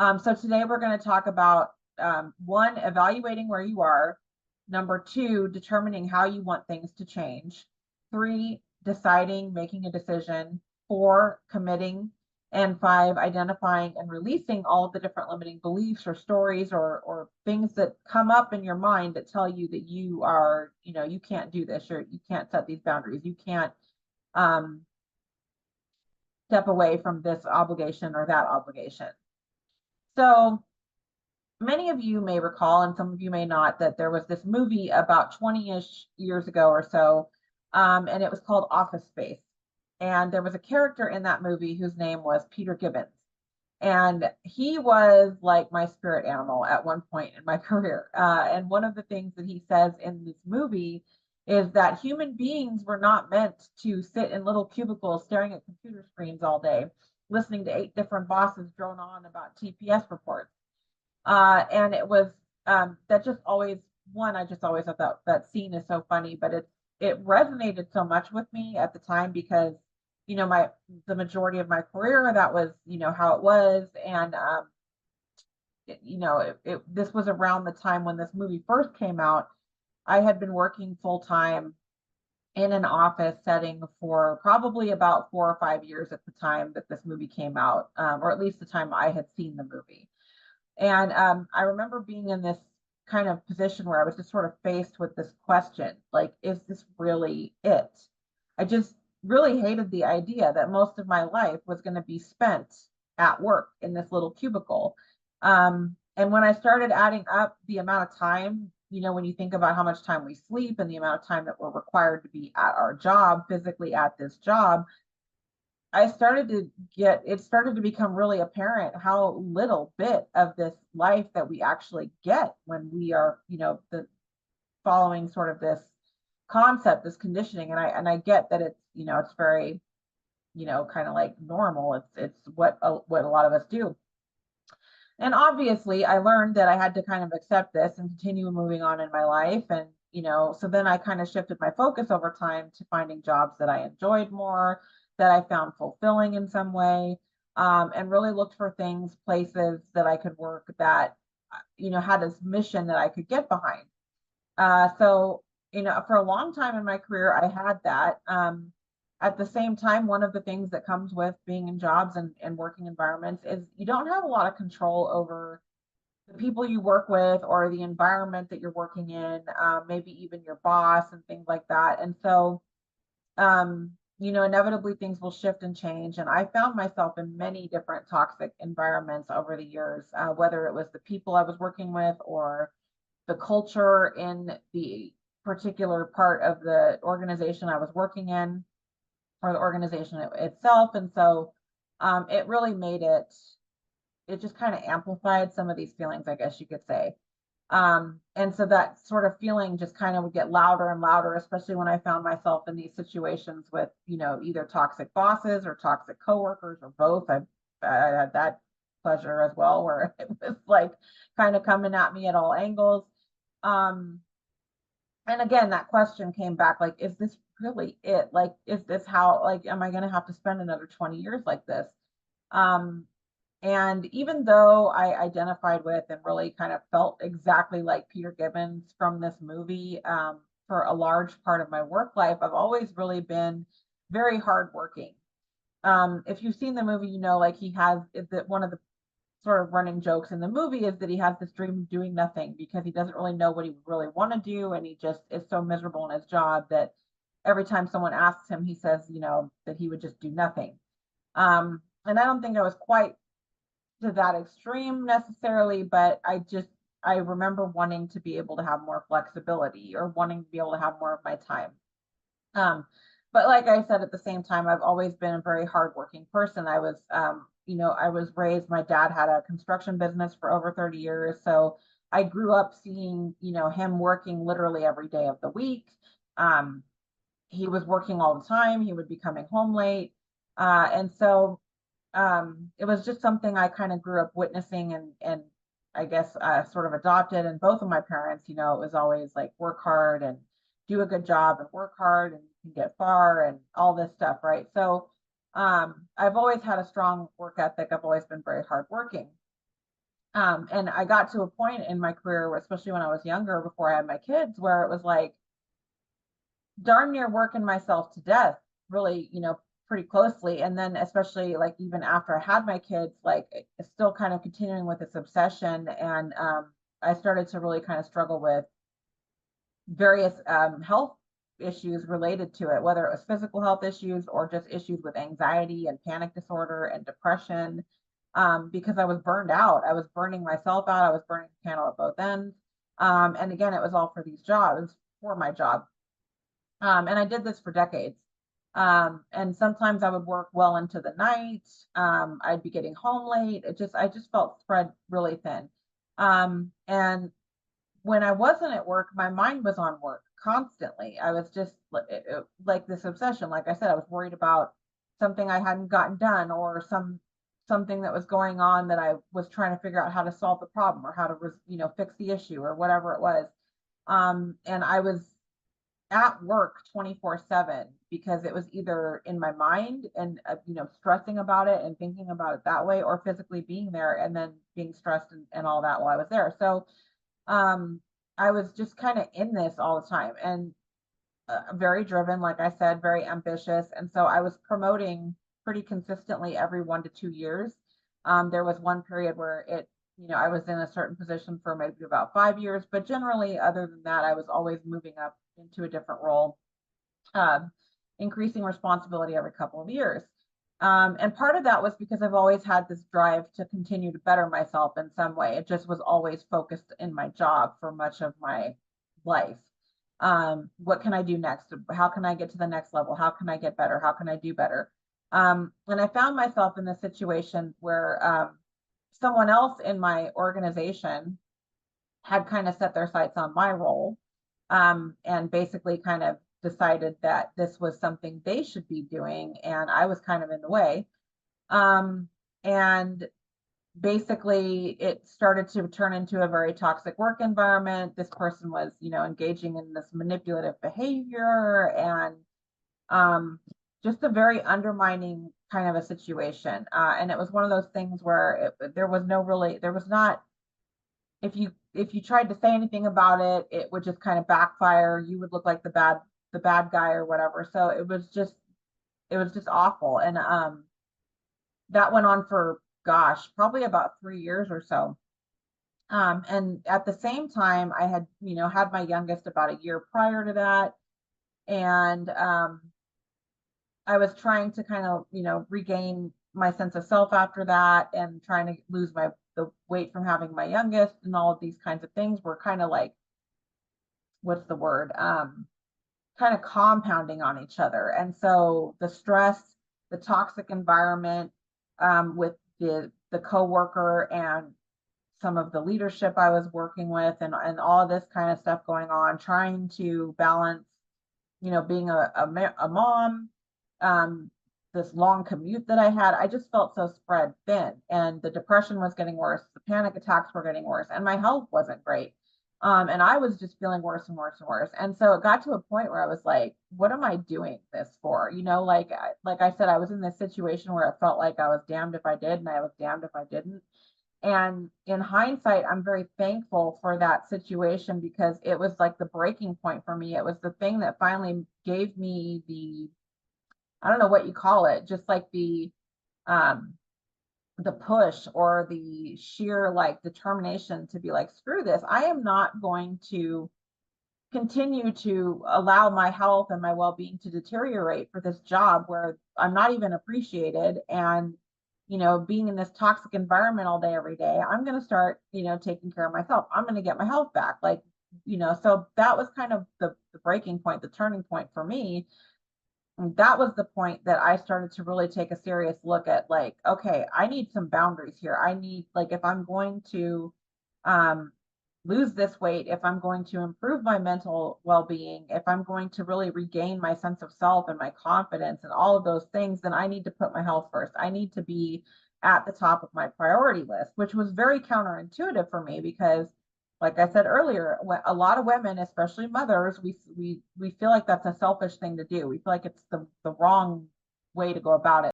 So today we're going to talk about one, evaluating where you are, number two, determining how you want things to change, three, deciding, making a decision, four, committing, and five, identifying and releasing all of the different limiting beliefs or stories or things that come up in your mind that tell you that you are, you can't do this, or you can't set these boundaries, you can't um, step away from this obligation or that obligation. So many of you may recall, and some of you may not, that there was this movie about 20-ish years ago or so, and it was called Office Space. And there was a character in that movie whose name was Peter Gibbons. And he was like my spirit animal at one point in my career. And one of the things that he says in this movie is that human beings were not meant to sit in little cubicles staring at computer screens all day, listening to 8 different bosses drone on about TPS reports. And it was that just always one, I just always thought that scene is so funny, but it resonated so much with me at the time because the majority of my career, that was how it was. And this was around the time when this movie first came out. I had been working full time in an office setting for probably about 4 or 5 years at the time that this movie came out, or at least the time I had seen the movie. And I remember being in this kind of position where I was just sort of faced with this question, like, is this really it? I just really hated the idea that most of my life was going to be spent at work in this little cubicle. And when I started adding up the amount of time, when you think about how much time we sleep and the amount of time that we're required to be at our job, physically at this job, it started to become really apparent how little bit of this life that we actually get when we are, following sort of this concept, this conditioning. And I get that it's very, kind of like normal. It's what a lot of us do. And obviously I learned that I had to kind of accept this and continue moving on in my life. And, so then I kind of shifted my focus over time to finding jobs that I enjoyed more, that I found fulfilling in some way, and really looked for things, places that I could work that, had this mission that I could get behind. So, for a long time in my career, I had that. At the same time, one of the things that comes with being in jobs and working environments is you don't have a lot of control over the people you work with or the environment that you're working in, maybe even your boss and things like that. And so, inevitably things will shift and change. And I found myself in many different toxic environments over the years, whether it was the people I was working with or the culture in the particular part of the organization I was working in or the organization itself. And so it really it just kind of amplified some of these feelings, I guess you could say. And so that sort of feeling just kind of would get louder and louder, especially when I found myself in these situations with, either toxic bosses or toxic coworkers or both. I had that pleasure as well, where it was like kind of coming at me at all angles. Um, and again, that question came back, like, is this really it? Like, is this how, like, am I going to have to spend another 20 years like this? Um, and even though I identified with and really kind of felt exactly like Peter Gibbons from this movie, for a large part of my work life, I've always really been very hardworking. If you've seen the movie, like he has one of the sort of running jokes in the movie is that he has this dream of doing nothing because he doesn't really know what he really want to do. And he just is so miserable in his job that every time someone asks him, he says, that he would just do nothing. And I don't think I was quite to that extreme necessarily, but I remember wanting to be able to have more flexibility or wanting to be able to have more of my time. But like I said, at the same time, I've always been a very hardworking person. I was raised, my dad had a construction business for over 30 years. So I grew up seeing, him working literally every day of the week. He was working all the time. He would be coming home late. And so it was just something I kind of grew up witnessing and I guess sort of adopted. And both of my parents, it was always like work hard and do a good job and work hard and you can get far and all this stuff, right? So I've always had a strong work ethic. I've always been very hardworking. And I got to a point in my career, especially when I was younger, before I had my kids, where it was like darn near working myself to death, really, pretty closely. And then especially like even after I had my kids, like still kind of continuing with this obsession. And I started to really kind of struggle with various health issues related to it, whether it was physical health issues or just issues with anxiety and panic disorder and depression, because I was burned out. I was burning myself out. I was burning the candle at both ends. And again, it was all for these jobs, for my job. And I did this for decades. And sometimes I would work well into the night. I'd be getting home late. I just felt spread really thin. And when I wasn't at work, my mind was on work constantly. I was just like this obsession. Like I said, I was worried about something I hadn't gotten done, or something that was going on that I was trying to figure out how to solve the problem, or how to fix the issue, or whatever it was. And I was at work 24/7 because it was either in my mind and stressing about it and thinking about it that way, or physically being there and then being stressed and all that while I was there. So um I was just kind of in this all the time, and very driven, like I said, very ambitious. And so I was promoting pretty consistently every 1 to 2 years. There was one period where I was in a certain position for maybe about 5 years, but generally, other than that, I was always moving up into a different role, um, increasing responsibility every couple of years. And part of that was because I've always had this drive to continue to better myself in some way. It just was always focused in my job for much of my life. What can I do next? How can I get to the next level? How can I get better? How can I do better? And I found myself in this situation where someone else in my organization had kind of set their sights on my role, and basically kind of decided that this was something they should be doing, and I was kind of in the way. And basically, it started to turn into a very toxic work environment. This person was, engaging in this manipulative behavior, and um, just a very undermining kind of a situation. And it was one of those things where there was not, if you tried to say anything about it, it would just kind of backfire. You would look like the bad guy or whatever. So it was just awful. And that went on for, gosh, probably about 3 years or so. And at the same time, I had, had my youngest about a year prior to that. And I was trying to kind of, regain my sense of self after that, and trying to lose the weight from having my youngest, and all of these kinds of things were kind of like, what's the word? Kind of compounding on each other. And so the stress, the toxic environment, with the coworker and some of the leadership I was working with, and all of this kind of stuff going on, trying to balance, being a mom, um, this long commute that I had. I just felt so spread thin, and the depression was getting worse. The panic attacks were getting worse, and my health wasn't great. And I was just feeling worse and worse and worse. And so it got to a point where I was like, what am I doing this for? Like I said, I was in this situation where it felt like I was damned if I did, and I was damned if I didn't. And in hindsight, I'm very thankful for that situation, because it was like the breaking point for me. It was the thing that finally gave me I don't know what you call it, just like um, the push, or the sheer like determination to be like, screw this. I am not going to continue to allow my health and my well-being to deteriorate for this job where I'm not even appreciated, and being in this toxic environment all day every day. I'm going to start, taking care of myself. I'm going to get my health back. Like, so that was kind of the breaking point, the turning point for me. And that was the point that I started to really take a serious look at, like, okay, I need some boundaries here. I need, like, if I'm going to um lose this weight, if I'm going to improve my mental well-being, if I'm going to really regain my sense of self and my confidence and all of those things, then I need to put my health first. I need to be at the top of my priority list, which was very counterintuitive for me, because like I said earlier, a lot of women, especially mothers, we feel like that's a selfish thing to do. We feel like it's the wrong way to go about it.